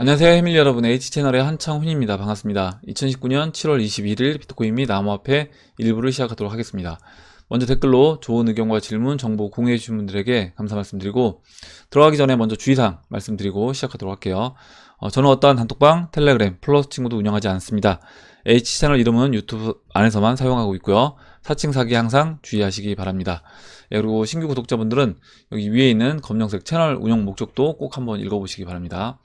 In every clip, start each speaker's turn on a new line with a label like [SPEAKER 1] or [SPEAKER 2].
[SPEAKER 1] 안녕하세요 해밀 여러분, H채널의 한창훈입니다. 반갑습니다. 2019년 7월 21일 비트코인 및 암호화폐 일부를 시작하도록 하겠습니다. 먼저 댓글로 좋은 의견과 질문, 정보 공유해 주신 분들에게 감사 말씀드리고, 들어가기 전에 먼저 주의사항 말씀드리고 시작하도록 할게요. 저는 어떠한 단톡방, 텔레그램, 플러스 친구도 운영하지 않습니다. H채널 이름은 유튜브 안에서만 사용하고 있고요. 사칭 사기 항상 주의하시기 바랍니다. 그리고 신규 구독자분들은 여기 위에 있는 검정색 채널 운영 목적도 꼭 한번 읽어보시기 바랍니다.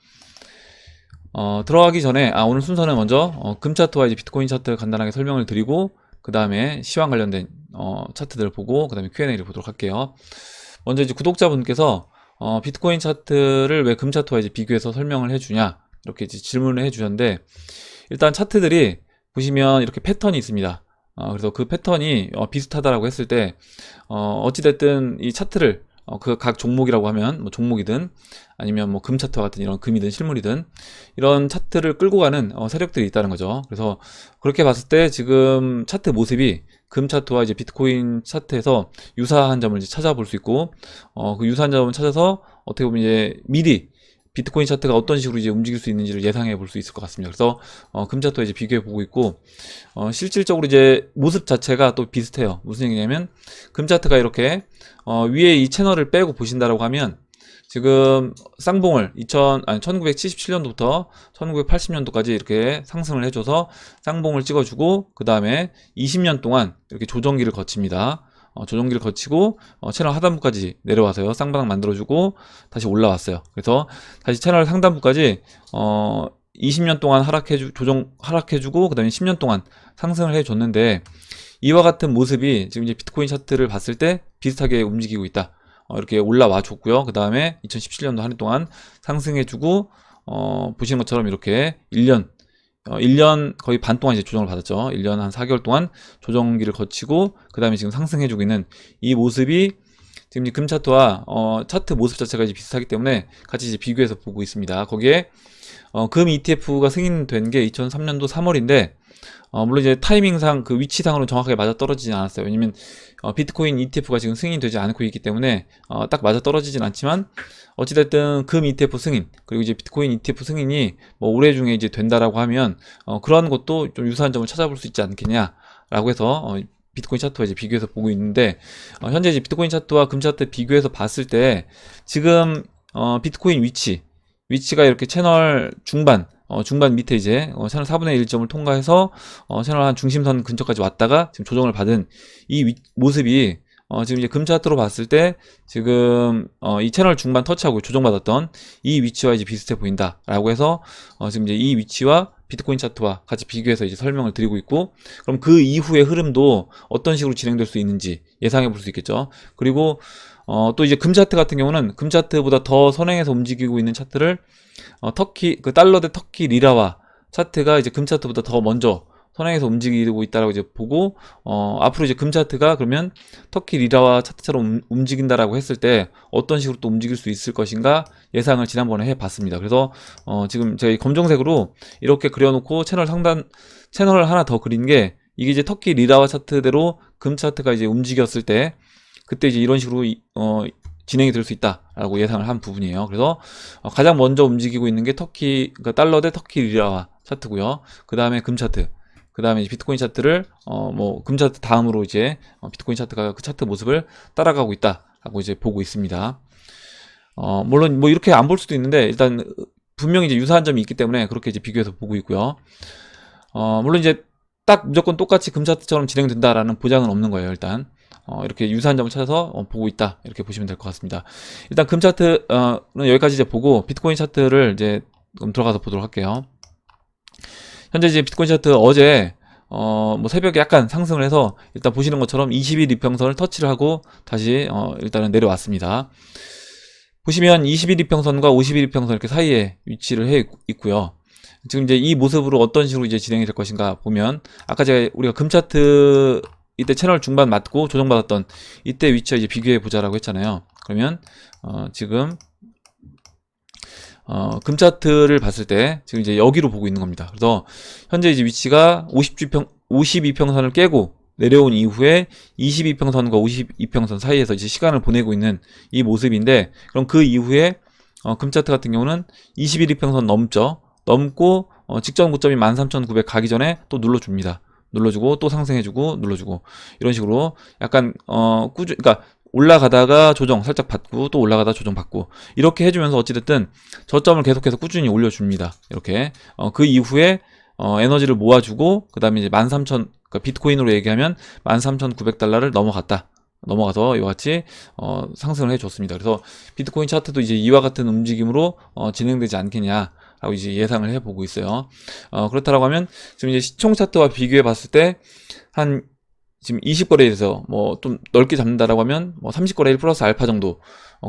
[SPEAKER 1] 들어가기 전에 오늘 순서는 먼저 금 차트와 이제 비트코인 차트 간단하게 설명을 드리고, 그 다음에 시황 관련된 차트들 보고, 그 다음에 Q&A를 보도록 할게요. 먼저 이제 구독자분께서 비트코인 차트를 왜 금 차트와 이제 비교해서 설명을 해주냐, 이렇게 이제 질문을 해주셨는데, 일단 차트들이 보시면 이렇게 패턴이 있습니다. 그래서 그 패턴이 비슷하다라고 했을 때 어찌됐든 이 차트를 그 각 종목이라고 하면 뭐 종목이든 아니면 뭐 금 차트와 같은 이런 금이든 실물이든 이런 차트를 끌고 가는 세력들이 있다는 거죠. 그래서 그렇게 봤을 때 지금 차트 모습이 금 차트와 이제 비트코인 차트에서 유사한 점을 이제 찾아볼 수 있고, 그 유사한 점을 찾아서 어떻게 보면 이제 미리 비트코인 차트가 어떤 식으로 이제 움직일 수 있는지를 예상해 볼 수 있을 것 같습니다. 그래서 금 차트와 이제 비교해 보고 있고, 실질적으로 이제 모습 자체가 또 비슷해요. 무슨 얘기냐면 금 차트가 이렇게 위에 이 채널을 빼고 보신다라고 하면 지금 쌍봉을 1977년도부터 1980년도까지 이렇게 상승을 해줘서 쌍봉을 찍어주고, 그 다음에 20년 동안 이렇게 조정기를 거칩니다. 조정기를 거치고 채널 하단부까지 내려와서요, 쌍바닥 만들어주고 다시 올라왔어요. 그래서 다시 채널 상단부까지 20년 동안 하락해주고, 그 다음에 10년 동안 상승을 해줬는데, 이와 같은 모습이 지금 이제 비트코인 차트를 봤을 때 비슷하게 움직이고 있다. 이렇게 올라와 줬고요. 그 다음에 2017년도 한 해 동안 상승해주고, 보시는 것처럼 이렇게 1년 거의 반 동안 이제 조정을 받았죠. 1년 한 4개월 동안 조정기를 거치고, 그 다음에 지금 상승해주고 있는 이 모습이 지금 금 차트와 차트 모습 자체가 이제 비슷하기 때문에 같이 이제 비교해서 보고 있습니다. 거기에 금 ETF가 승인된 게 2003년도 3월인데, 물론 이제 타이밍상 그 위치상으로 정확하게 맞아 떨어지진 않았어요. 왜냐면 비트코인 ETF가 지금 승인되지 않고 있기 때문에 딱 맞아 떨어지진 않지만, 어찌됐든 금 ETF 승인, 그리고 이제 비트코인 ETF 승인이 뭐 올해 중에 이제 된다라고 하면 그런 것도 좀 유사한 점을 찾아볼 수 있지 않겠냐라고 해서 비트코인 차트와 이제 비교해서 보고 있는데, 현재 이제 비트코인 차트와 금 차트 비교해서 봤을 때 지금 비트코인 위치가 이렇게 채널 중반 밑에 이제 채널 4분의 1점을 통과해서 채널 한 중심선 근처까지 왔다가 지금 조정을 받은 이 모습이 지금 이제 금 차트로 봤을 때 지금 이 채널 중반 터치하고 조정받았던 이 위치와 이제 비슷해 보인다라고 해서 지금 이제 이 위치와 비트코인 차트와 같이 비교해서 이제 설명을 드리고 있고, 그럼 그 이후의 흐름도 어떤 식으로 진행될 수 있는지 예상해 볼 수 있겠죠. 그리고 또 이제 금 차트 같은 경우는 금 차트보다 더 선행해서 움직이고 있는 차트를 터키 그 달러 대 터키 리라와 차트가 이제 금 차트보다 더 먼저 선행해서 움직이고 있다라고 이제 보고, 앞으로 이제 금 차트가 그러면 터키 리라와 차트처럼 움직인다라고 했을 때 어떤 식으로 또 움직일 수 있을 것인가 예상을 지난번에 해봤습니다. 그래서 지금 제가 이 검정색으로 이렇게 그려놓고 채널을 하나 더 그린 게, 이게 이제 터키 리라와 차트대로 금 차트가 이제 움직였을 때 그때 이제 이런 식으로 진행이 될 수 있다라고 예상을 한 부분이에요. 그래서 가장 먼저 움직이고 있는 게 그러니까 달러 대 터키 리라와 차트고요. 그 다음에 금 차트, 그 다음에 비트코인 차트를 뭐 금 차트 다음으로 이제 비트코인 차트가 그 차트 모습을 따라가고 있다라고 이제 보고 있습니다. 물론 뭐 이렇게 안 볼 수도 있는데, 일단 분명히 이제 유사한 점이 있기 때문에 그렇게 이제 비교해서 보고 있고요. 물론 이제 딱 무조건 똑같이 금 차트처럼 진행된다라는 보장은 없는 거예요. 일단 이렇게 유사한 점을 찾아서 보고 있다, 이렇게 보시면 될 것 같습니다. 일단 금 차트는 여기까지 이제 보고, 비트코인 차트를 이제 들어가서 보도록 할게요. 현재 이제 비트코인 차트 어제 뭐 새벽에 약간 상승을 해서 일단 보시는 것처럼 20일 이평선을 터치를 하고 다시 일단은 내려왔습니다. 보시면 20일 이평선과 50일 이평선 이렇게 사이에 위치를 해 있고요. 지금 이제 이 모습으로 어떤 식으로 이제 진행이 될 것인가 보면, 아까 우리가 금 차트 이때 채널 중반 맞고 조정받았던 이때 위치와 이제 비교해 보자라고 했잖아요. 그러면 지금 금 차트를 봤을 때 지금 이제 여기로 보고 있는 겁니다. 그래서 현재 이제 위치가 52평선을 깨고 내려온 이후에 22평선과 52평선 사이에서 이제 시간을 보내고 있는 이 모습인데, 그럼 그 이후에 금차트 같은 경우는 21 이평선 넘죠. 넘고 직전 고점이 13,900 가기 전에 또 눌러줍니다. 눌러주고 또 상승해주고 눌러주고 이런 식으로 약간 그러니까 올라가다가 조정 살짝 받고 또 올라가다 조정 받고 이렇게 해주면서 어찌됐든 저점을 계속해서 꾸준히 올려줍니다. 이렇게 그 이후에 에너지를 모아주고 그 다음에 이제 13,000 그러니까 비트코인으로 얘기하면 13,900달러를 넘어가서 이와 같이 상승을 해줬습니다. 그래서 비트코인 차트도 이제 이와 같은 움직임으로 진행되지 않겠냐라고 이제 예상을 해보고 있어요. 그렇다라고 하면 지금 이제 시총 차트와 비교해 봤을 때 한 지금 20거래일에서 뭐 좀 넓게 잡는다라고 하면 뭐 30거래일 플러스 알파 정도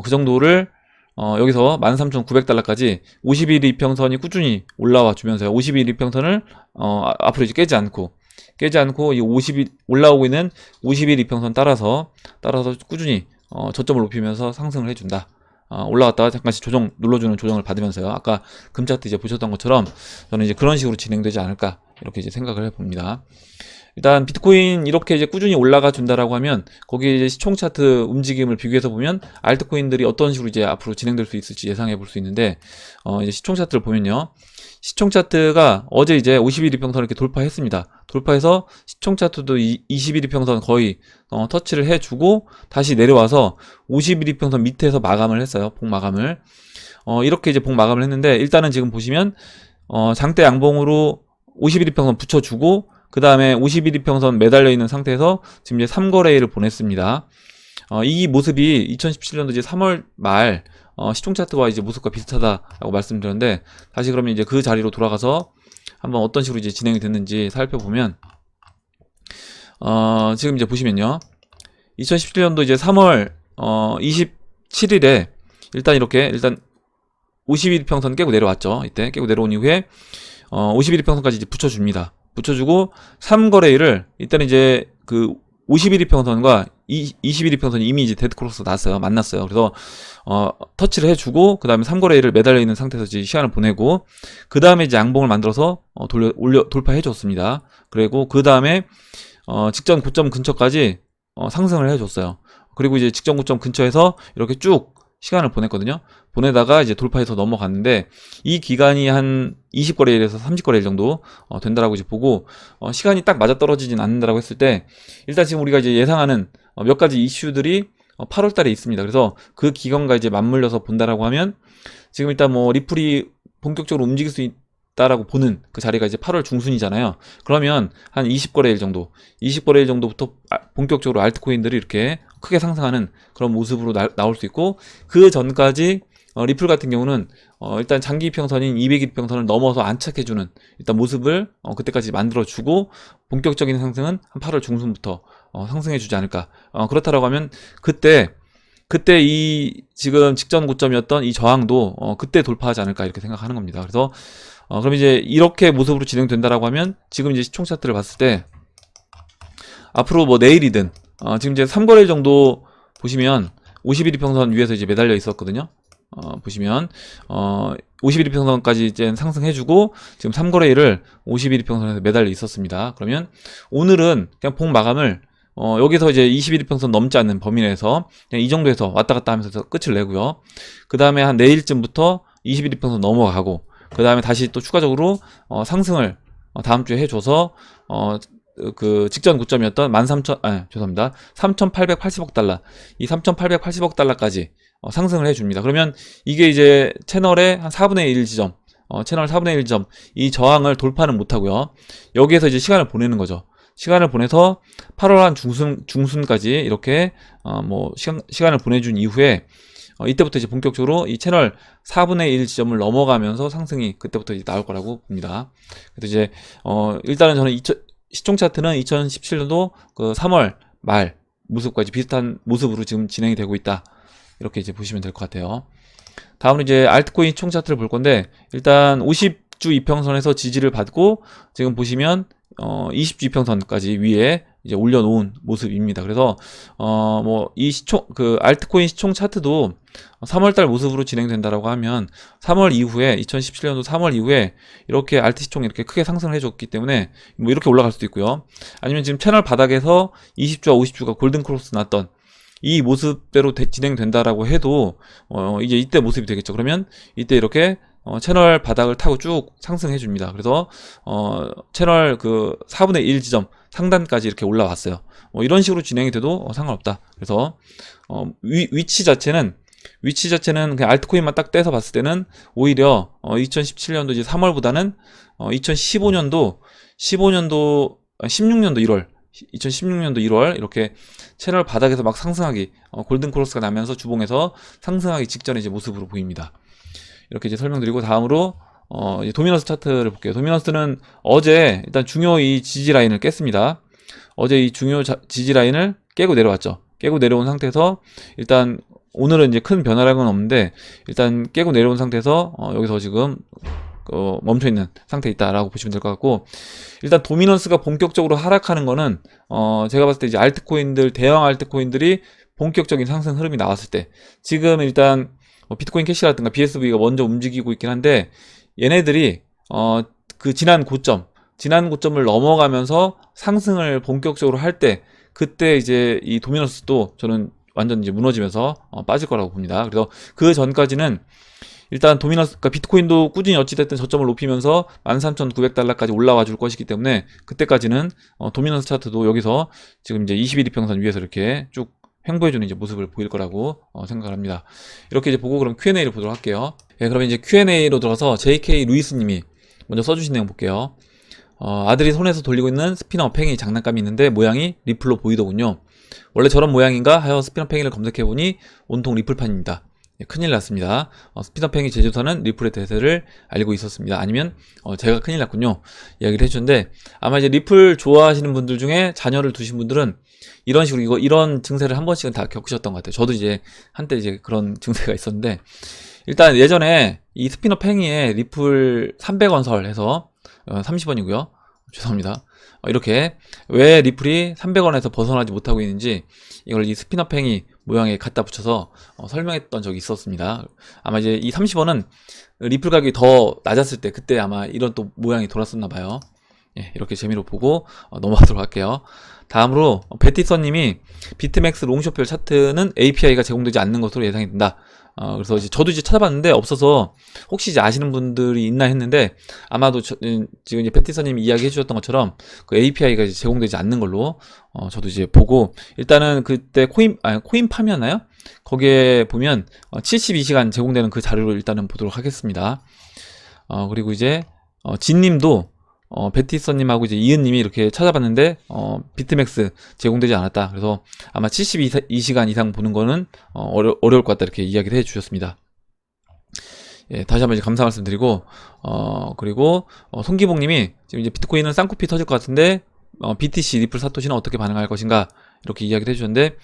[SPEAKER 1] 그 정도를 여기서 13,900달러까지 51 이평선이 꾸준히 올라와 주면서요. 51 이평선을 앞으로 이제 깨지 않고 이 50일 올라오고 있는 51 이평선 따라서 꾸준히 저점을 높이면서 상승을 해준다. 올라갔다가 잠깐씩 눌러주는 조정을 받으면서요. 아까 금차트 이제 보셨던 것처럼 저는 이제 그런 식으로 진행되지 않을까 이렇게 이제 생각을 해봅니다. 일단 비트코인 이렇게 이제 꾸준히 올라가 준다라고 하면 거기에 이제 시총 차트 움직임을 비교해서 보면 알트코인들이 어떤 식으로 이제 앞으로 진행될 수 있을지 예상해 볼 수 있는데 이제 시총 차트를 보면요. 시총 차트가 어제 이제 51 이평선을 이렇게 돌파했습니다. 돌파해서 시총 차트도 21 이평선 거의 터치를 해주고 다시 내려와서 51 이평선 밑에서 마감을 했어요. 봉 마감을. 이렇게 이제 봉 마감을 했는데 일단은 지금 보시면 장대 양봉으로 51 이평선 붙여주고 그 다음에 51 이평선 매달려 있는 상태에서 지금 이제 3거래일을 보냈습니다. 이 모습이 2017년도 이제 3월 말 시총 차트와 이제 모습과 비슷하다라고 말씀드렸는데 다시 그러면 이제 그 자리로 돌아가서 한번 어떤 식으로 이제 진행이 됐는지 살펴보면 지금 이제 보시면요. 2017년도 이제 3월 27일에 일단 51평선 깨고 내려왔죠. 이때 깨고 내려온 이후에 51평선까지 이제 붙여줍니다. 붙여주고 3거래일을 일단 이제 그 51이평선과 21이평선이 이미 이제 데드크로스 났어요. 만났어요. 그래서 터치를 해주고 그 다음에 3거래일을 매달려 있는 상태에서 이제 시간을 보내고 그 다음에 이제 양봉을 만들어서 돌파해 줬습니다. 그리고 그 다음에 직전 고점 근처까지 상승을 해줬어요. 그리고 이제 직전 고점 근처에서 이렇게 쭉 시간을 보냈거든요. 보내다가 이제 돌파해서 넘어갔는데 이 기간이 한 20거래일에서 30거래일 정도 된다라고 이제 보고 시간이 딱 맞아떨어지진 않는다라고 했을 때 일단 지금 우리가 이제 예상하는 몇 가지 이슈들이 8월 달에 있습니다. 그래서 그 기간과 이제 맞물려서 본다라고 하면 지금 일단 뭐 리플이 본격적으로 움직일 수 있다라고 보는 그 자리가 이제 8월 중순이잖아요. 그러면 한 20거래일 정도부터 본격적으로 알트코인들이 이렇게 크게 상승하는 그런 모습으로 나올 수 있고 그 전까지 리플 같은 경우는 일단 장기 이평선인 200이평선을 넘어서 안착해주는 일단 모습을 그때까지 만들어주고 본격적인 상승은 한 8월 중순부터 상승해주지 않을까. 그렇다라고 하면 그때 이 지금 직전 고점이었던 이 저항도 그때 돌파하지 않을까 이렇게 생각하는 겁니다. 그래서 그럼 이제 이렇게 모습으로 진행된다라고 하면 지금 이제 시총 차트를 봤을 때 앞으로 뭐 내일이든 지금 이제 3거래일 정도 보시면 51이평선 위에서 이제 매달려 있었거든요. 보시면 51이평선까지 이제 상승해주고 지금 3거래일을 51이평선에서 매달려 있었습니다. 그러면 오늘은 그냥 봉 마감을 여기서 이제 21이평선 넘지 않는 범위 내에서 그냥 이 정도에서 왔다 갔다 하면서 끝을 내고요. 그 다음에 한 내일쯤부터 21이평선 넘어가고 그 다음에 다시 또 추가적으로 상승을 다음 주에 해줘서 그 직전 고점이었던 3,880억 달러 이 3,880억 달러까지 상승을 해줍니다. 그러면 이게 이제 채널의 한 4분의 1 지점 채널 4분의 1 지점 이 저항을 돌파는 못하고요. 여기에서 이제 시간을 보내는 거죠. 시간을 보내서 8월 한 중순까지 이렇게 뭐 시간을 보내준 이후에 이때부터 이제 본격적으로 이 채널 4분의 1 지점을 넘어가면서 상승이 그때부터 이제 나올 거라고 봅니다. 그래서 이제 일단은 저는 시총 차트는 2017년도 그 3월 말 모습과 이제 비슷한 모습으로 지금 진행이 되고 있다. 이렇게 이제 보시면 될 것 같아요. 다음은 이제 알트코인 총 차트를 볼 건데 일단 50주 이평선에서 지지를 받고 지금 보시면 20주 이평선까지 위에 이제 올려놓은 모습입니다. 그래서 뭐 이 알트코인 시총 차트도 3월달 모습으로 진행된다라고 하면 3월 이후에 2017년도 3월 이후에 이렇게 알트 시총이 이렇게 크게 상승을 해줬기 때문에 뭐 이렇게 올라갈 수도 있고요. 아니면 지금 채널 바닥에서 20주와 50주가 골든 크로스 났던 이 모습대로 진행된다라고 해도 이제 이때 모습이 되겠죠. 그러면 이때 이렇게 채널 바닥을 타고 쭉 상승해 줍니다. 그래서 채널 그 4분의 1 지점 상단까지 이렇게 올라왔어요. 이런 식으로 진행이 돼도 상관없다. 그래서 위치 자체는 그냥 알트코인만 딱 떼서 봤을 때는 오히려 2017년도 이제 3월보다는 2016년도 1월 이렇게 채널 바닥에서 막 상승하기 골든 크로스가 나면서 주봉에서 상승하기 직전의 이제 모습으로 보입니다. 이렇게 이제 설명드리고 다음으로 이제 도미너스 차트를 볼게요. 도미너스는 어제 일단 중요 이 지지 라인을 깼습니다. 어제 이 중요 지지 라인을 깨고 내려왔죠. 깨고 내려온 상태에서 일단 오늘은 이제 큰 변화량은 없는데 일단 깨고 내려온 상태에서 여기서 지금 멈춰있는 상태에 있다라고 보시면 될 것 같고, 일단 도미넌스가 본격적으로 하락하는 거는 제가 봤을 때 이제 알트코인들, 대형 알트코인들이 본격적인 상승 흐름이 나왔을 때, 지금 일단 비트코인 캐시라든가 BSV가 먼저 움직이고 있긴 한데 얘네들이 그 지난 고점을 넘어가면서 상승을 본격적으로 할 때, 그때 이제 이 도미넌스도 저는 완전 이제 무너지면서 빠질 거라고 봅니다. 그래서 그 전까지는 일단 그러니까 비트코인도 꾸준히 어찌됐든 저점을 높이면서 13,900달러까지 올라와 줄 것이기 때문에 그때까지는 도미넌스 차트도 여기서 지금 이제 21 이평선 위에서 이렇게 쭉 횡보해주는 이제 모습을 보일 거라고 생각을 합니다. 이렇게 이제 보고 그럼 Q&A를 보도록 할게요. 예, 그러면 이제 Q&A로 들어가서 JK 루이스님이 먼저 써주신 내용 볼게요. 아들이 손에서 돌리고 있는 스피너 팽이 장난감이 있는데 모양이 리플로 보이더군요. 원래 저런 모양인가 하여 스피너 팽이를 검색해보니 온통 리플판입니다. 예, 큰일 났습니다. 스피너 팽이 제조사는 리플의 대세를 알고 있었습니다. 아니면 제가 큰일 났군요. 이야기를 해주는데, 아마 이제 리플 좋아하시는 분들 중에 자녀를 두신 분들은 이런 식으로 이런 증세를 한 번씩은 다 겪으셨던 것 같아요. 저도 이제 한때 이제 그런 증세가 있었는데, 일단 예전에 이 스피너 팽이에 리플 300원 설 해서 30원이고요. 죄송합니다. 이렇게 왜 리플이 300원에서 벗어나지 못하고 있는지 이걸 이 스피너 팽이 모양에 갖다 붙여서 설명했던 적이 있었습니다. 아마 이제 이 30원은 리플 가격이 더 낮았을 때 그때 아마 이런 또 모양이 돌았었나 봐요. 예, 이렇게 재미로 보고 넘어가도록 할게요. 다음으로 베티서님이 비트맥스 롱숏별 차트는 API가 제공되지 않는 것으로 예상이 된다. 그래서 저도 이제 찾아봤는데 없어서 혹시 이제 아시는 분들이 있나 했는데, 아마도 지금 이제 베티서님이 이야기해 주셨던 것처럼 그 API가 이제 제공되지 않는 걸로 저도 이제 보고, 일단은 그때 코인팜이었나요? 거기에 보면 72시간 제공되는 그 자료를 일단은 보도록 하겠습니다. 그리고 이제 진님도 베티서님하고 이제 이은님이 이렇게 찾아봤는데 비트맥스 제공되지 않았다. 그래서 아마 72시간 이상 보는 거는 어려울 것 같다, 이렇게 이야기를 해주셨습니다. 예, 다시 한번 이제 감사 말씀드리고, 그리고 송기봉님이 지금 이제 비트코인은 쌍코피 터질 것 같은데 BTC 리플 사토시는 어떻게 반응할 것인가, 이렇게 이야기를 해주셨는데,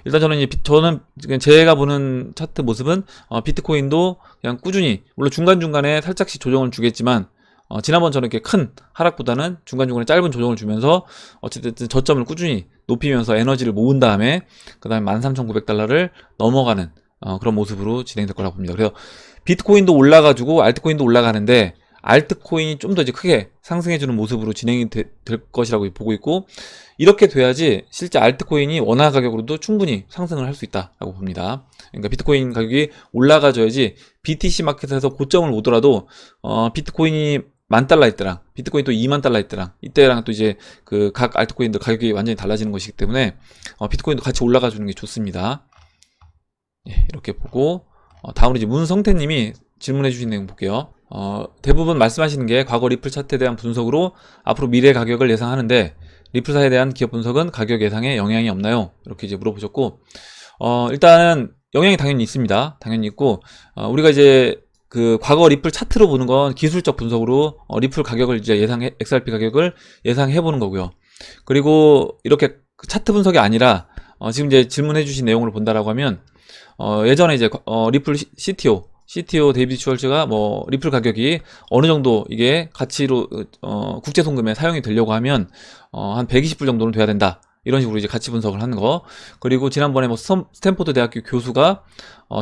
[SPEAKER 1] 일단 저는 제가 보는 차트 모습은 비트코인도 그냥 꾸준히, 물론 중간중간에 살짝씩 조정을 주겠지만 지난번처럼 이렇게 큰 하락보다는 중간중간에 짧은 조정을 주면서 어쨌든 저점을 꾸준히 높이면서 에너지를 모은 다음에 그 다음에 13,900달러를 넘어가는 그런 모습으로 진행될 거라고 봅니다. 그래서 비트코인도 올라가지고 알트코인도 올라가는데 알트코인이 좀 더 이제 크게 상승해주는 모습으로 진행이 될 것이라고 보고 있고, 이렇게 돼야지 실제 알트코인이 원화 가격으로도 충분히 상승을 할 수 있다라고 봅니다. 그러니까 비트코인 가격이 올라가줘야지 BTC 마켓에서 고점을 오더라도 비트코인이 10,000달러 있더랑 비트코인 또 20,000달러 있더랑 이때랑 또 이제 그 각 알트코인들 가격이 완전히 달라지는 것이기 때문에 비트코인도 같이 올라가 주는 게 좋습니다. 예, 이렇게 보고 다음으로 이제 문성태님이 질문해 주신 내용 볼게요. 대부분 말씀하시는 게 과거 리플 차트에 대한 분석으로 앞으로 미래 가격을 예상하는데 리플사에 대한 기업 분석은 가격 예상에 영향이 없나요? 이렇게 이제 물어보셨고, 일단은 영향이 당연히 있습니다. 당연히 있고, 우리가 이제 그 과거 리플 차트로 보는 건 기술적 분석으로 리플 가격을 이제 XRP 가격을 예상해 보는 거고요. 그리고 이렇게 차트 분석이 아니라 지금 이제 질문해 주신 내용을 본다라고 하면 예전에 이제 리플 CTO 데이비드 슈왈츠가 뭐 리플 가격이 어느 정도 이게 가치로 국제 송금에 사용이 되려고 하면 한 120불 정도는 돼야 된다, 이런 식으로 이제 가치 분석을 하는 거. 그리고 지난번에 뭐 스탠포드 대학교 교수가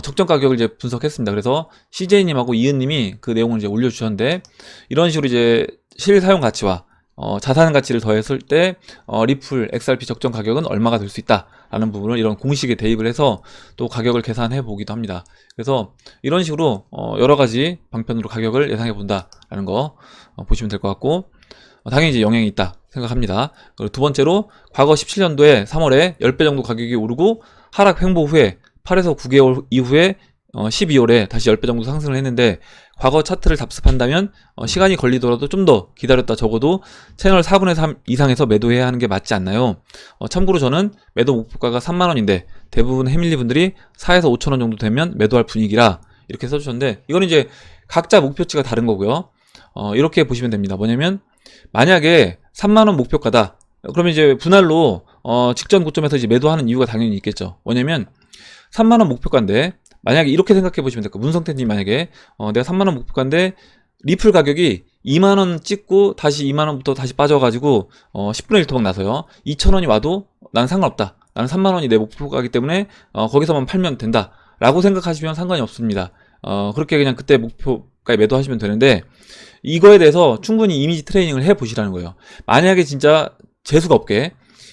[SPEAKER 1] 적정 가격을 이제 분석했습니다. 그래서 CJ님하고 이은님이 그 내용을 이제 올려주셨는데, 이런 식으로 이제 실사용 가치와 자산 가치를 더했을 때 리플 XRP 적정 가격은 얼마가 될 수 있다 라는 부분을 이런 공식에 대입을 해서 또 가격을 계산해 보기도 합니다. 그래서 이런 식으로 여러 가지 방편으로 가격을 예상해 본다라는 거 보시면 될 것 같고, 당연히 이제 영향이 있다 생각합니다. 그리고 두 번째로 과거 17년도에 3월에 10배 정도 가격이 오르고 하락 횡보 후에 8에서 9개월 이후에 12월에 다시 10배 정도 상승을 했는데, 과거 차트를 답습한다면 시간이 걸리더라도 좀 더 기다렸다 적어도 채널 4분의 3 이상에서 매도해야 하는 게 맞지 않나요? 참고로 저는 매도 목표가가 3만원인데 대부분 해밀리 분들이 4에서 5천원 정도 되면 매도할 분위기라 이렇게 써주셨는데, 이거는 이제 각자 목표치가 다른 거고요. 이렇게 보시면 됩니다. 뭐냐면 만약에 3만원 목표가다, 그러면 이제 분할로 직전 고점에서 이제 매도하는 이유가 당연히 있겠죠. 뭐냐면 3만원 목표가인데, 만약에 이렇게 생각해 보시면 될 거예요. 문성태님 만약에 내가 3만원 목표가인데 리플 가격이 2만원 찍고 다시 2만원부터 다시 빠져가지고 10분의 1 토막 나서요 2천원이 와도 난 상관없다, 나는 3만원이 내 목표가이기 때문에 거기서만 팔면 된다 라고 생각하시면 상관이 없습니다. 그렇게 그냥 그때 목표가에 매도하시면 되는데, 이거에 대해서 충분히 이미지 트레이닝을 해 보시라는 거예요. 만약에 진짜 재수가 없게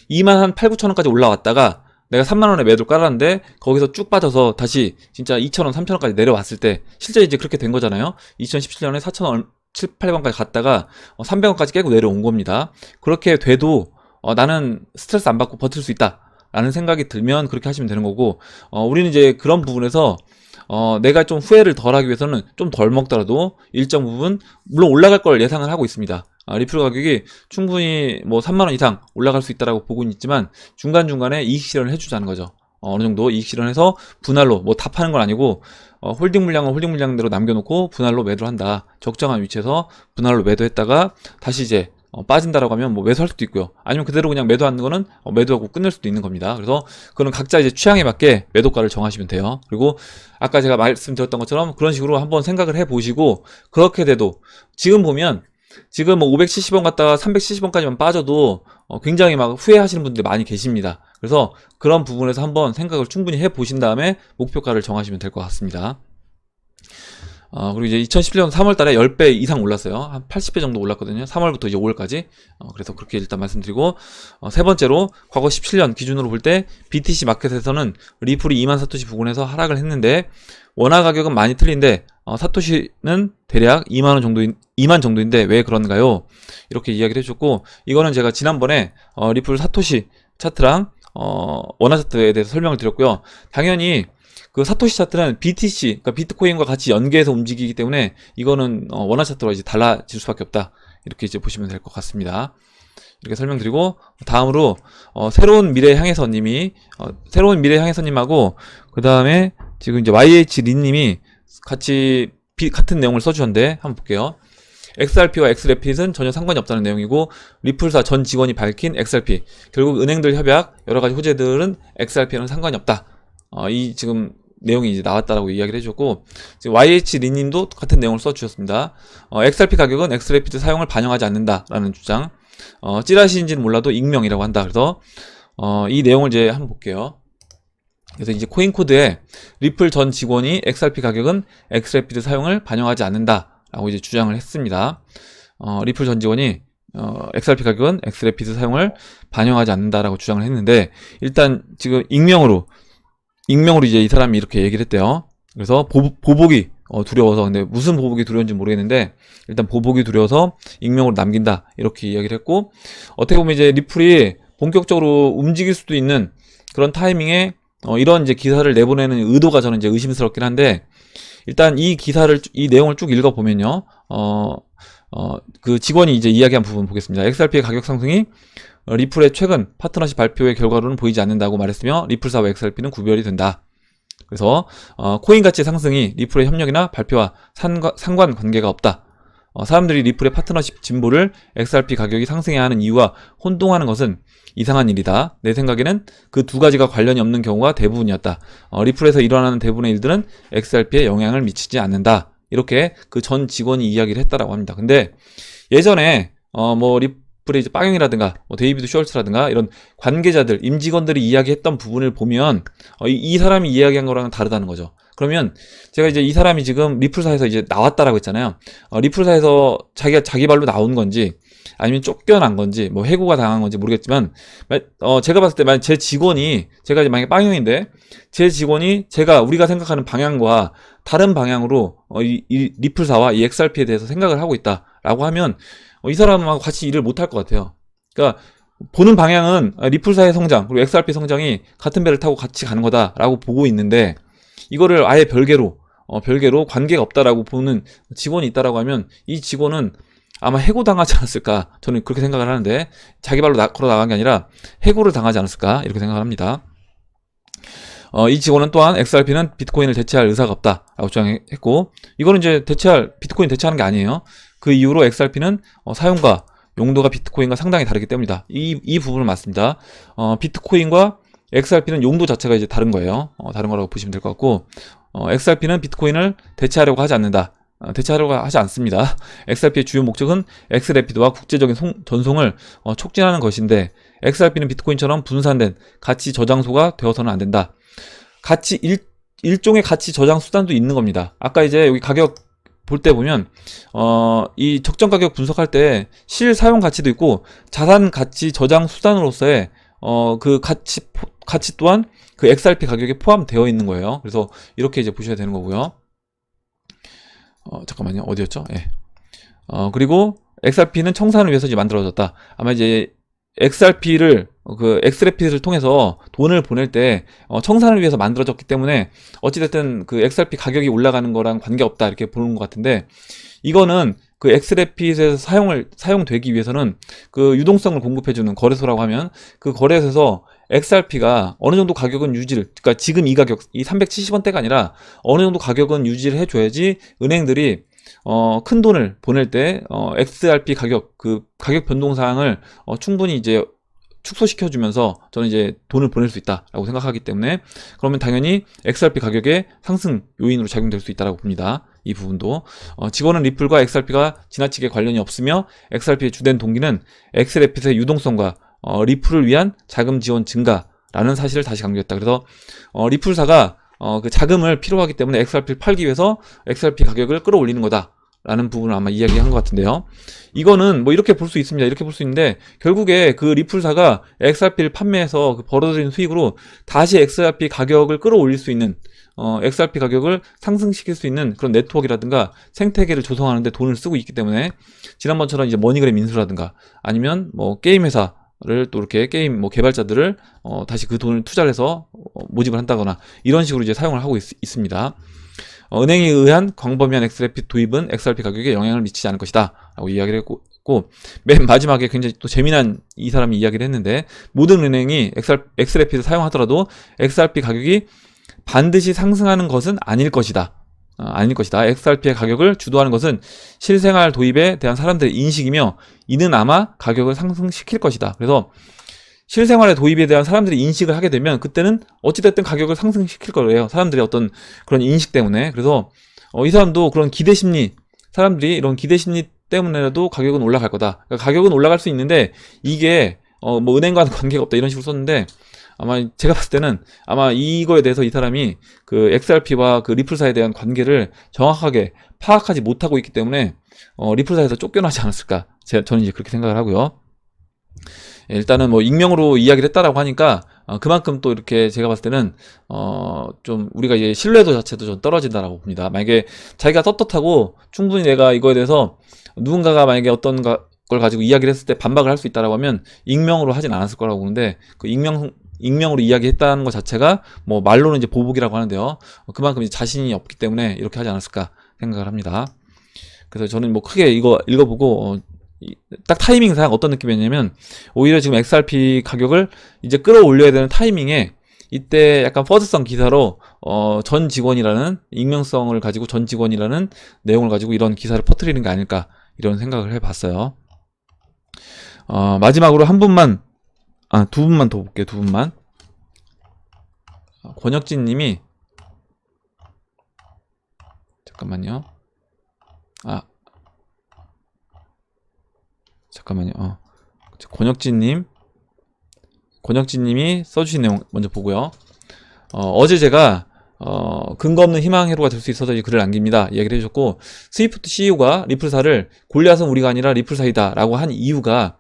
[SPEAKER 1] 2만 한 8, 9천원까지 올라왔다가 내가 3만원에 매도를 깔았는데 거기서 쭉 빠져서 다시 진짜 2천원, 3천원까지 내려왔을 때, 실제 이제 그렇게 된 거잖아요. 2017년에 4천원 7, 8번까지 갔다가 300원까지 깨고 내려온 겁니다. 그렇게 돼도 나는 스트레스 안 받고 버틸 수 있다 라는 생각이 들면 그렇게 하시면 되는 거고, 우리는 이제 그런 부분에서 내가 좀 후회를 덜 하기 위해서는 좀 덜 먹더라도 일정 부분 물론 올라갈 걸 예상을 하고 있습니다. 리플 가격이 충분히 뭐 3만원 이상 올라갈 수 있다라고 보고는 있지만 중간중간에 이익 실현을 해주자는 거죠. 어느 정도 이익 실현해서 분할로 뭐 다 파는 건 아니고 홀딩 물량은 홀딩 물량대로 남겨놓고 분할로 매도를 한다. 적정한 위치에서 분할로 매도했다가 다시 이제 빠진다라고 하면 뭐 매수할 수도 있고요. 아니면 그대로 그냥 매도하는 거는 매도하고 끝낼 수도 있는 겁니다. 그래서 그건 각자 이제 취향에 맞게 매도가를 정하시면 돼요. 그리고 아까 제가 말씀드렸던 것처럼 그런 식으로 한번 생각을 해 보시고, 그렇게 돼도 지금 보면 지금 뭐 570원 갔다가 370원까지만 빠져도 굉장히 막 후회하시는 분들이 많이 계십니다. 그래서 그런 부분에서 한번 생각을 충분히 해 보신 다음에 목표가를 정하시면 될 것 같습니다. 그리고 이제 2017년 3월달에 10배 이상 올랐어요. 한 80배 정도 올랐거든요. 3월부터 이제 5월까지. 그래서 그렇게 일단 말씀드리고, 세 번째로 과거 17년 기준으로 볼 때 BTC 마켓에서는 리플이 2만 사토시 부근에서 하락을 했는데, 원화 가격은 많이 틀린데 사토시는 대략 2만 정도인데 왜 그런가요? 이렇게 이야기를 해줬고, 이거는 제가 지난번에 리플 사토시 차트랑 원화 차트에 대해서 설명을 드렸고요. 당연히 그 사토시 차트는 BTC, 그러니까 비트코인과 같이 연계해서 움직이기 때문에 이거는 원화 차트로 이제 달라질 수밖에 없다. 이렇게 이제 보시면 될 것 같습니다. 이렇게 설명드리고, 다음으로 새로운 미래 향해서님이 새로운 미래 향해서님하고 그 다음에 지금 이제 YH 린님이 같이 같은 내용을 써주셨는데 한번 볼게요. XRP와 엑스래핏은 전혀 상관이 없다는 내용이고, 리플사 전 직원이 밝힌 XRP, 결국 은행들 협약 여러가지 호재들은 XRP와는 상관이 없다. 이 지금 내용이 이제 나왔다라고 이야기를 해주셨고, 지금 YH 린님도 같은 내용을 써주셨습니다. XRP 가격은 엑스래핏 사용을 반영하지 않는다라는 주장. 찌라시인지는 몰라도 익명이라고 한다. 그래서 이 내용을 이제 한번 볼게요. 그래서 이제 코인 코드에 리플 전 직원이 XRP 가격은 엑스래피드 사용을 반영하지 않는다라고 이제 주장을 했습니다. 리플 전 직원이 XRP 가격은 엑스래피드 사용을 반영하지 않는다라고 주장을 했는데, 일단 지금 익명으로 이제 이 사람이 이렇게 얘기를 했대요. 그래서 보복이 두려워서, 근데 무슨 보복이 두려운지 모르겠는데 일단 보복이 두려워서 익명으로 남긴다 이렇게 이야기를 했고, 어떻게 보면 이제 리플이 본격적으로 움직일 수도 있는 그런 타이밍에 이런 이제 기사를 내보내는 의도가 저는 이제 의심스럽긴 한데, 일단 이 내용을 쭉 읽어보면요. 그 직원이 이제 이야기한 부분 보겠습니다. XRP의 가격 상승이 리플의 최근 파트너십 발표의 결과로는 보이지 않는다고 말했으며, 리플사와 XRP는 구별이 된다. 그래서 코인 가치 상승이 리플의 협력이나 발표와 상관관계가 없다. 사람들이 리플의 파트너십 진보를 XRP 가격이 상승해야 하는 이유와 혼동하는 것은 이상한 일이다. 내 생각에는 그 두 가지가 관련이 없는 경우가 대부분이었다. 리플에서 일어나는 대부분의 일들은 XRP에 영향을 미치지 않는다. 이렇게 그 전 직원이 이야기를 했다라고 합니다. 근데 예전에 뭐 리플의 이제 빵영이라든가 뭐 데이비드 숄츠라든가 이런 관계자들, 임직원들이 이야기했던 부분을 보면 이 사람이 이야기한 거랑은 다르다는 거죠. 그러면 제가 이제 이 사람이 지금 리플사에서 이제 나왔다라고 했잖아요. 리플사에서 자기가 자기 발로 나온 건지 아니면 쫓겨난 건지 뭐 해고가 당한 건지 모르겠지만 제가 봤을 때 만약 제 직원이 제가 이제 만약에 빵형인데 제 직원이 우리가 생각하는 방향과 다른 방향으로 이 리플사와 이 XRP에 대해서 생각을 하고 있다라고 하면 이 사람하고 같이 일을 못 할 것 같아요. 그러니까 보는 방향은 리플사의 성장 그리고 XRP 성장이 같은 배를 타고 같이 가는 거다라고 보고 있는데 이거를 아예 별개로 관계가 없다라고 보는 직원이 있다라고 하면 이 직원은 아마 해고당하지 않았을까 저는 그렇게 생각을 하는데 자기 발로 걸어 나간 게 아니라 해고를 당하지 않았을까 이렇게 생각을 합니다. 이 직원은 또한 XRP는 비트코인을 대체할 의사가 없다라고 주장했고 이거는 이제 비트코인 대체하는 게 아니에요. 그 이후로 XRP는 사용과 용도가 비트코인과 상당히 다르기 때문이다. 이 부분은 맞습니다. 비트코인과 XRP는 용도 자체가 이제 다른 거예요. 다른 거라고 보시면 될 것 같고 XRP는 비트코인을 대체하려고 하지 않는다. 대체하려고 하지 않습니다. XRP의 주요 목적은 엑스래피드와 국제적인 전송을 촉진하는 것인데 XRP는 비트코인처럼 분산된 가치 저장소가 되어서는 안 된다. 일종의 가치 저장 수단도 있는 겁니다. 아까 이제 여기 가격 볼 때 보면 이 적정 가격 분석할 때 실사용 가치도 있고 자산 가치 저장 수단으로서의 그 가치 또한 그 XRP 가격에 포함되어 있는 거예요. 그래서 이렇게 이제 보셔야 되는 거고요. 잠깐만요. 어디였죠? 예. 그리고 XRP는 청산을 위해서 이제 만들어졌다. 아마 이제 XRP를 엑스래피드를 통해서 돈을 보낼 때 청산을 위해서 만들어졌기 때문에 어찌됐든 그 XRP 가격이 올라가는 거랑 관계없다 이렇게 보는 것 같은데 이거는 그 엑스래피드에서 사용되기 위해서는 그 유동성을 공급해주는 거래소라고 하면 그 거래소에서 XRP가 어느 정도 가격은 그러니까 지금 이 가격, 이 370원대가 아니라 어느 정도 가격은 유지를 해줘야지 은행들이 큰 돈을 보낼 때 XRP 가격, 그 가격 변동 사항을 충분히 이제 축소시켜주면서 저는 이제 돈을 보낼 수 있다라고 생각하기 때문에 그러면 당연히 XRP 가격의 상승 요인으로 작용될 수 있다고 봅니다. 이 부분도 직원은 리플과 XRP가 지나치게 관련이 없으며 XRP의 주된 동기는 엑스래핏의 유동성과 리플을 위한 자금 지원 증가라는 사실을 다시 강조했다. 그래서 리플사가 그 자금을 필요하기 때문에 XRP를 팔기 위해서 XRP 가격을 끌어올리는 거다 라는 부분을 아마 이야기한 것 같은데요. 이거는 뭐 이렇게 볼 수 있습니다. 이렇게 볼 수 있는데 결국에 그 리플사가 XRP를 판매해서 그 벌어들인 수익으로 다시 XRP 가격을 끌어올릴 수 있는 XRP 가격을 상승시킬 수 있는 그런 네트워크라든가 생태계를 조성하는데 돈을 쓰고 있기 때문에 지난번처럼 이제 머니그램 인수라든가 아니면 뭐 게임 회사를 또 이렇게 게임 뭐 개발자들을 다시 그 돈을 투자를 해서 모집을 한다거나 이런 식으로 이제 사용을 하고 있습니다. 은행에 의한 광범위한 엑스래피 도입은 XRP 가격에 영향을 미치지 않을 것이다 라고 이야기를 했고 맨 마지막에 굉장히 또 재미난 이 사람이 이야기를 했는데 모든 은행이 엑스래피를 사용하더라도 XRP 가격이 반드시 상승하는 것은 아닐 것이다. XRP의 가격을 주도하는 것은 실생활 도입에 대한 사람들의 인식이며 이는 아마 가격을 상승시킬 것이다. 그래서 실생활의 도입에 대한 사람들이 인식을 하게 되면 그때는 어찌됐든 가격을 상승시킬 거예요. 사람들의 어떤 그런 인식 때문에. 그래서 이 사람도 그런 기대심리, 사람들이 이런 기대심리 때문에라도 가격은 올라갈 거다. 그러니까 가격은 올라갈 수 있는데 이게 뭐 은행과는 관계가 없다 이런 식으로 썼는데 아마 제가 봤을 때는 아마 이거에 대해서 이 사람이 그 XRP와 그 리플사에 대한 관계를 정확하게 파악하지 못하고 있기 때문에 리플사에서 쫓겨나지 않았을까. 저는 이제 그렇게 생각을 하고요. 일단은 뭐 익명으로 이야기를 했다라고 하니까 그만큼 또 이렇게 제가 봤을 때는 좀 우리가 이제 신뢰도 자체도 좀 떨어진다라고 봅니다. 만약에 자기가 떳떳하고 충분히 내가 이거에 대해서 누군가가 만약에 어떤 걸 가지고 이야기를 했을 때 반박을 할 수 있다라고 하면 익명으로 하진 않았을 거라고 보는데 그 익명으로 이야기했다는 것 자체가 뭐 말로는 이제 보복이라고 하는데요. 그만큼 이제 자신이 없기 때문에 이렇게 하지 않았을까 생각을 합니다. 그래서 저는 뭐 크게 이거 읽어보고 딱 타이밍상 어떤 느낌이었냐면 오히려 지금 XRP 가격을 이제 끌어올려야 되는 타이밍에 이때 약간 퍼즈성 기사로 전 직원이라는 익명성을 가지고 전 직원이라는 내용을 가지고 이런 기사를 퍼뜨리는 게 아닐까 이런 생각을 해봤어요. 마지막으로 두 분만 더 볼게요. 두 분만. 권혁진 님이 잠깐만요. 잠깐만요. 권혁진 님이 써주신 내용 먼저 보고요. 어제 제가 근거 없는 희망 회로가 될 수 있어서 이 글을 남깁니다. 이야기를 해주셨고, 스위프트 CEO가 리플사를 골리앗은 우리가 아니라 리플사이다 라고 한 이유가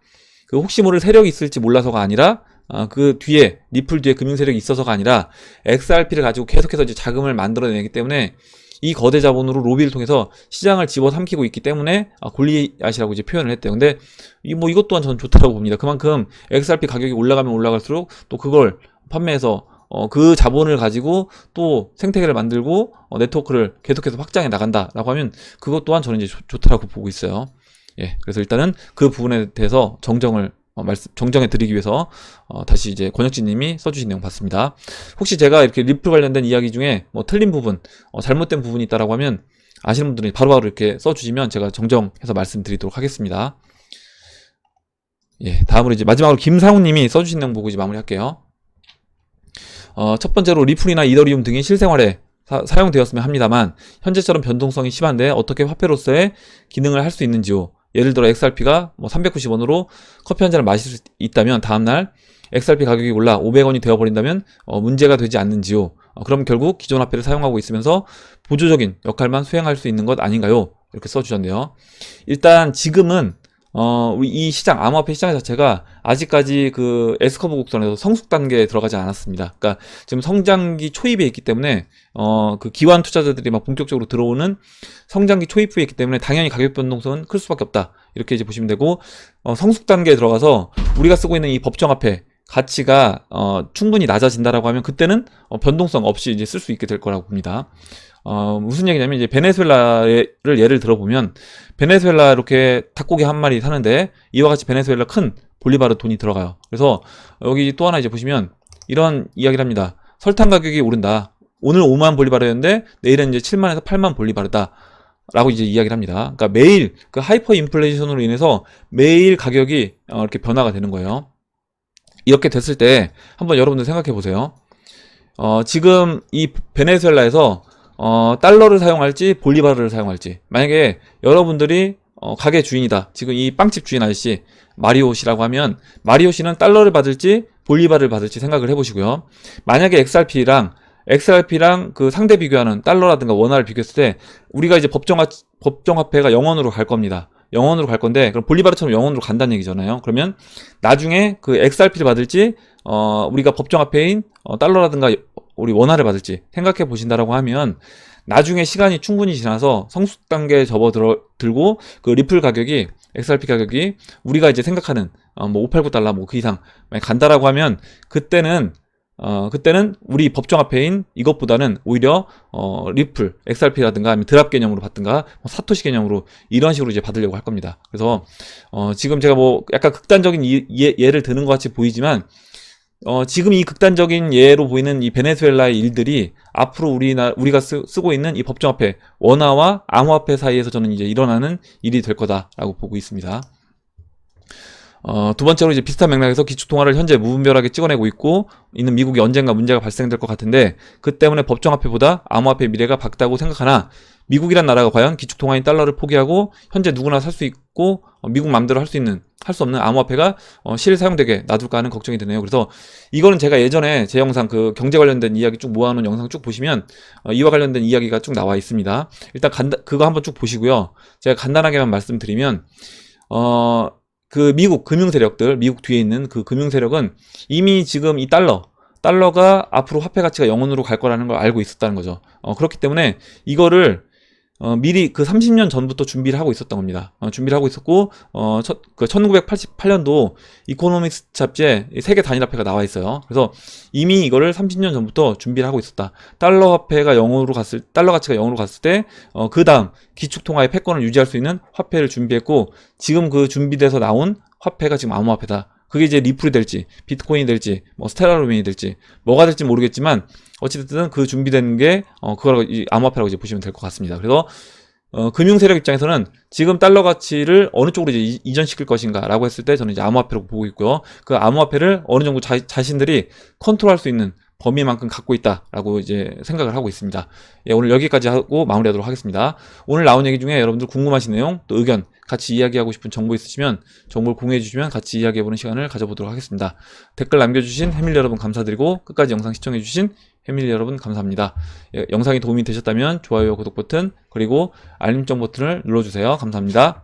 [SPEAKER 1] 그 혹시 모를 세력이 있을지 몰라서가 아니라 그 뒤에 리플 뒤에 금융 세력이 있어서가 아니라 XRP를 가지고 계속해서 이제 자금을 만들어내기 때문에 이 거대 자본으로 로비를 통해서 시장을 집어삼키고 있기 때문에 골리앗이라고 이제 표현을 했대요. 근데 이것 또한 저는 좋다고 봅니다. 그만큼 XRP 가격이 올라가면 올라갈수록 또 그걸 판매해서 그 자본을 가지고 또 생태계를 만들고 네트워크를 계속해서 확장해 나간다라고 하면 그것 또한 저는 이제 좋다라고 보고 있어요. 예, 그래서 일단은 그 부분에 대해서 정정해 드리기 위해서 다시 이제 권혁진님이 써주신 내용 봤습니다. 혹시 제가 이렇게 리플 관련된 이야기 중에 뭐 틀린 부분, 잘못된 부분이 있다라고 하면 아시는 분들이 바로바로 이렇게 써주시면 제가 정정해서 말씀드리도록 하겠습니다. 예, 다음으로 이제 마지막으로 김상훈님이 써주신 내용 보고 이제 마무리할게요. 첫 번째로 리플이나 이더리움 등이 실생활에 사용되었으면 합니다만 현재처럼 변동성이 심한데 어떻게 화폐로서의 기능을 할 수 있는지요. 예를 들어 XRP가 뭐 390원으로 커피 한 잔을 마실 수 있다면 다음날 XRP 가격이 올라 500원이 되어버린다면 문제가 되지 않는지요. 그럼 결국 기존 화폐를 사용하고 있으면서 보조적인 역할만 수행할 수 있는 것 아닌가요? 이렇게 써주셨네요. 일단 지금은 이 시장, 암호화폐 시장 자체가 아직까지 그 S커브 곡선에서 성숙 단계에 들어가지 않았습니다. 그러니까 지금 성장기 초입에 있기 때문에 그 기관 투자자들이 막 본격적으로 들어오는 성장기 초입부에 있기 때문에 당연히 가격 변동성은 클 수밖에 없다. 이렇게 이제 보시면 되고, 성숙 단계에 들어가서 우리가 쓰고 있는 이 법정화폐 가치가 충분히 낮아진다라고 하면 그때는 변동성 없이 이제 쓸 수 있게 될 거라고 봅니다. 무슨 얘기냐면 이제 베네수엘라를 예를 들어보면 베네수엘라 이렇게 닭고기 한 마리 사는데 이와 같이 베네수엘라 큰 볼리바르 돈이 들어가요. 그래서 여기 또 하나 이제 보시면 이런 이야기를 합니다. 설탕 가격이 오른다. 오늘 5만 볼리바르였는데 내일은 이제 7만에서 8만 볼리바르다. 라고 이제 이야기를 합니다. 그러니까 매일 그 하이퍼 인플레이션으로 인해서 매일 가격이 이렇게 변화가 되는 거예요. 이렇게 됐을 때 한번 여러분들 생각해 보세요. 지금 이 베네수엘라에서 달러를 사용할지 볼리바르를 사용할지, 만약에 여러분들이 가게 주인이다, 지금 이 빵집 주인 아저씨 마리오 씨라고 하면 마리오 씨는 달러를 받을지 볼리바르를 받을지 생각을 해보시고요. 만약에 XRP랑 그 상대 비교하는 달러라든가 원화를 비교했을 때 우리가 이제 법정화폐가 0원으로 갈 겁니다. 0원으로 갈 건데 그럼 볼리바르처럼 0원으로 간다는 얘기잖아요. 그러면 나중에 그 XRP를 받을지 우리가 법정화폐인 달러라든가 우리 원화를 받을지 생각해 보신다라고 하면 나중에 시간이 충분히 지나서 성숙 단계에 접어들고 그 리플 가격이 XRP 가격이 우리가 이제 생각하는 뭐 589달러 뭐 그 이상 간다라고 하면 그때는 우리 법정화폐인 이것보다는 오히려 리플, XRP라든가 아니면 드랍 개념으로 받든가 사토시 개념으로 이런 식으로 이제 받으려고 할 겁니다. 그래서 지금 제가 뭐 약간 극단적인 예를 드는 것 같이 보이지만 지금 이 극단적인 예로 보이는 이 베네수엘라의 일들이 앞으로 우리가 쓰고 있는 이 법정화폐, 원화와 암호화폐 사이에서 저는 이제 일어나는 일이 될 거다라고 보고 있습니다. 두 번째로 이제 비슷한 맥락에서 기축통화를 현재 무분별하게 찍어내고 있는 미국이 언젠가 문제가 발생될 것 같은데 그 때문에 법정화폐보다 암호화폐 미래가 밝다고 생각하나 미국이란 나라가 과연 기축통화인 달러를 포기하고 현재 누구나 살 수 있고 미국 맘대로 할 수 없는 암호화폐가 실사용되게 놔둘까 하는 걱정이 드네요. 그래서 이거는 제가 예전에 제 영상 그 경제 관련된 이야기 쭉 모아놓은 영상 쭉 보시면 이와 관련된 이야기가 쭉 나와 있습니다. 일단 그거 한번 쭉 보시고요. 제가 간단하게만 말씀드리면 그 미국 금융 세력들, 미국 뒤에 있는 그 금융 세력은 이미 지금 이 달러가 앞으로 화폐 가치가 0원으로 갈 거라는 걸 알고 있었다는 거죠. 그렇기 때문에 이거를 미리 그 30년 전부터 준비를 하고 있었던 겁니다. 준비를 하고 있었고, 그 1988년도 이코노믹스 잡지에 세계 단일화폐가 나와 있어요. 그래서 이미 이거를 30년 전부터 준비를 하고 있었다. 달러 가치가 0으로 갔을 때, 그 다음 기축통화의 패권을 유지할 수 있는 화폐를 준비했고, 지금 그 준비돼서 나온 화폐가 지금 암호화폐다. 그게 이제 리플이 될지, 비트코인이 될지, 뭐 스텔라루멘이 될지, 뭐가 될지 모르겠지만, 어찌됐든 그 준비된 게, 그거라고, 암호화폐라고 이제 보시면 될 것 같습니다. 그래서, 금융 세력 입장에서는 지금 달러 가치를 어느 쪽으로 이제 이전시킬 것인가 라고 했을 때 저는 이제 암호화폐라고 보고 있고요. 그 암호화폐를 어느 정도 자신들이 컨트롤할 수 있는 범위만큼 갖고 있다라고 이제 생각을 하고 있습니다. 예, 오늘 여기까지 하고 마무리하도록 하겠습니다. 오늘 나온 얘기 중에 여러분들 궁금하신 내용, 또 의견, 같이 이야기하고 싶은 정보 있으시면 정보를 공유해 주시면 같이 이야기해보는 시간을 가져보도록 하겠습니다. 댓글 남겨주신 해밀 여러분 감사드리고 끝까지 영상 시청해 주신 패밀리 여러분 감사합니다. 영상이 도움이 되셨다면 좋아요와 구독 버튼 그리고 알림정 버튼을 눌러주세요. 감사합니다.